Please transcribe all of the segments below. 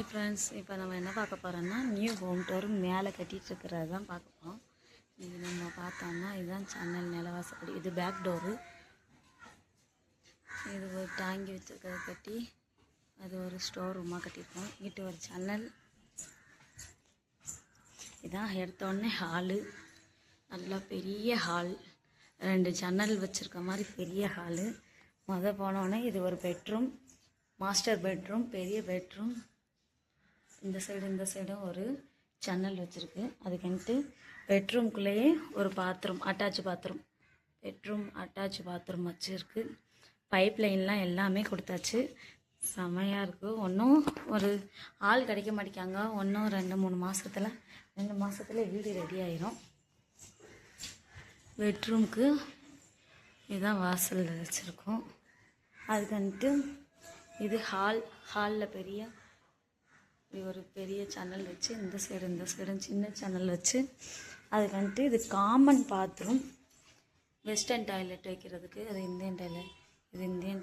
Hi friends, இப்போ நம்ம என்ன பார்க்க போகிறோம்னா நியூ ஹோம் டோர் மேலே கட்டிகிட்டு இருக்கிறது தான் பார்க்க போகிறோம். இது நம்ம பார்த்தோம்னா இதுதான் ஜன்னல் நிலவாசப்படி. இது பேக் டோரு. இது ஒரு டாங்கி வச்சுருக்கிறத கட்டி அது ஒரு ஸ்டோர் ரூமாக கட்டியிருக்கோம். இங்கிட்ட ஒரு ஜன்னல். இதான் எடுத்தோடனே ஹாலு. நல்லா பெரிய ஹால், 2 ஜன்னல் வச்சுருக்க மாதிரி பெரிய ஹாலு. போனோடனே இது ஒரு பெட்ரூம், மாஸ்டர் பெட்ரூம், பெரிய பெட்ரூம். இந்த சைடும் ஒரு ஜன்னல் வச்சுருக்கு. அதுக்குன்ட்டு பெட்ரூம்குள்ளேயே ஒரு bathroom, attach bathroom, bedroom attach bathroom வச்சுருக்கு. பைப் லைன்லாம் எல்லாமே கொடுத்தாச்சு. செமையாக இருக்குது. ஒன்றும் ஒரு ஆள் கிடைக்க மாட்டேங்காங்க. ஒன்றும் 2 மாதத்தில் வீடு ரெடி ஆயிரும். பெட்ரூமுக்கு இதுதான் வாசல் வச்சுருக்கோம். அதுக்குன்ட்டு இது ஹாலில் ஒரு பெரிய ஜன்னல் வச்சு இந்த சைடும் சின்ன ஜன்னல் வச்சு, அதுக்கு வந்துட்டு இது காமன் பாத்ரூம். வெஸ்டர்ன் டாய்லெட் வைக்கிறதுக்கு அது இந்தியன்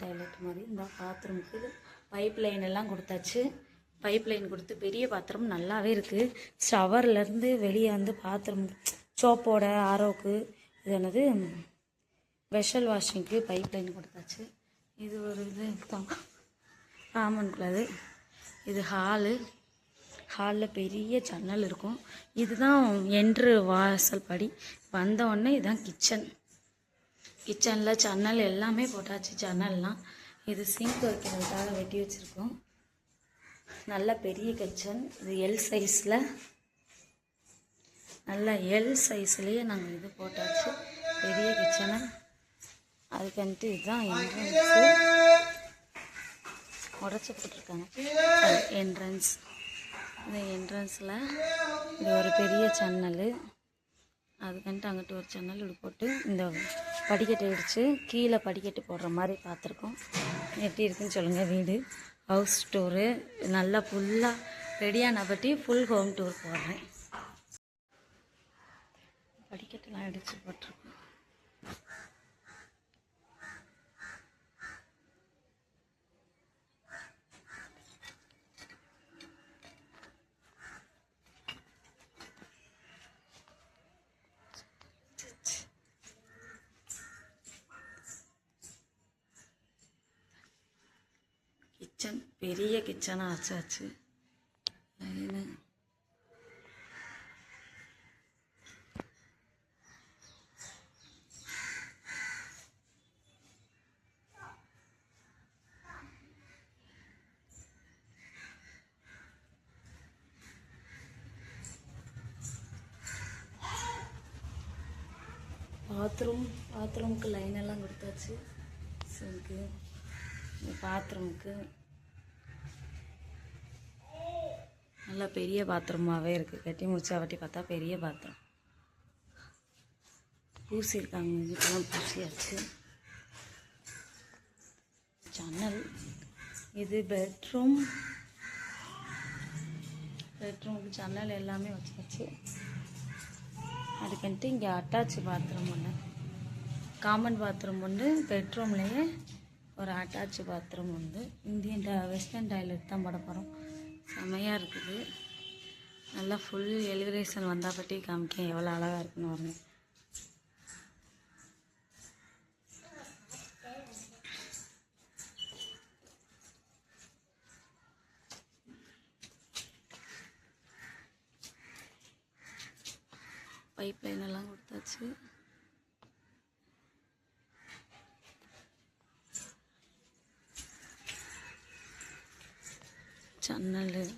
டாய்லெட் மாதிரி. இந்த பாத்ரூமுக்கு பைப் லைன் எல்லாம் கொடுத்தாச்சு. பைப் லைன் கொடுத்து பெரிய பாத்ரூம் நல்லாவே இருக்குது. ஷவர்லேருந்து வெளியே வந்து பாத்ரூம் சோப்போட ஆரோக்கு இது என்னது வெஷல் வாஷிங்க்கு பைப் லைன் கொடுத்தாச்சு. இது ஒரு இது காமனுக்குள்ளது. இது ஹாலில் பெரிய ஜன்னல் இருக்கும். இதுதான் என்ட்ரு வாசல் படி. வந்தவுடனே இதுதான் கிச்சனில் ஜன்னல் எல்லாமே போட்டாச்சு. ஜன்னல்லாம் இது சிங்க் வைக்கிறதுக்காக வெட்டி வச்சுருக்கோம். நல்ல பெரிய கிச்சன். இது எல் சைஸ்லேயே நாங்கள் இது போட்டாச்சு, பெரிய கிச்சனை. அதுக்குன்ட்டு இதுதான் என்ட்ரன்ஸு. உடச்சி போட்டிருக்காங்க என்ட்ரன்ஸ். இந்த என்ட்ரன்ஸில் இது ஒரு பெரிய ஜன்னல். அதுக்குன்ட்டு அங்கிட்டு ஒரு ஜன்னல் இப்படி போட்டு இந்த படிக்கட்டை இடித்து கீழே படிக்கட்டு போடுற மாதிரி பார்த்துருக்கோம். எப்படி இருக்குன்னு சொல்லுங்கள். வீடு ஹவுஸ் டூரு நல்லா ஃபுல்லாக ரெடியான பற்றி ஃபுல் ஹோம் டூர் போடுறேன். படிக்கட்டெல்லாம் இடித்து போட்டிருக்கோம். கிச்சன் பெரிய கிச்சனாக ஆச்சாச்சு. பாத்ரூமுக்கு லைன் எல்லாம் கொடுத்தாச்சு. சிங்க்கு பாத்ரூமுக்கு நல்லா பெரிய பாத்ரூமாகவே இருக்குது. கட்டி முடிச்சாவட்டி பார்த்தா பெரிய பாத்ரூம். பூசியிருக்காங்க, வீட்டெல்லாம் பூசியாச்சு. ஜன்னல். இது பெட்ரூமுக்கு ஜன்னல் எல்லாமே வச்சாச்சு. அதுக்குன்ட்டு இங்கே அட்டாச் பாத்ரூம் ஒன்று, காமன் பாத்ரூம் ஒன்று, பெட்ரூம்லேயே ஒரு அட்டாச் பாத்ரூம் உண்டு. வெஸ்டர்ன் டாய்லெட் தான் போட போகிறோம். செமையாக இருக்குது. நல்லா ஃபுல் எலிவேஷன் வந்தால் பற்றி காமிக்க எவ்வளோ அழகாக இருக்குன்னு பாருங்க. பைப் லைன் எல்லாம் கொடுத்தாச்சு. ஜன்னல்.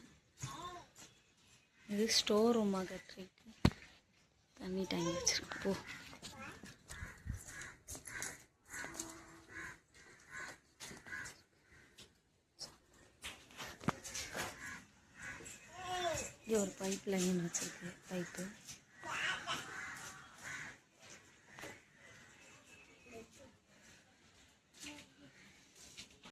இது ஸ்டோர் ரூமாக கட்டிட்டு தண்ணி டேங்கி வச்சுருக்கோம். போ இது ஒரு பைப் லைன் வச்சுருக்கு. பைப்பு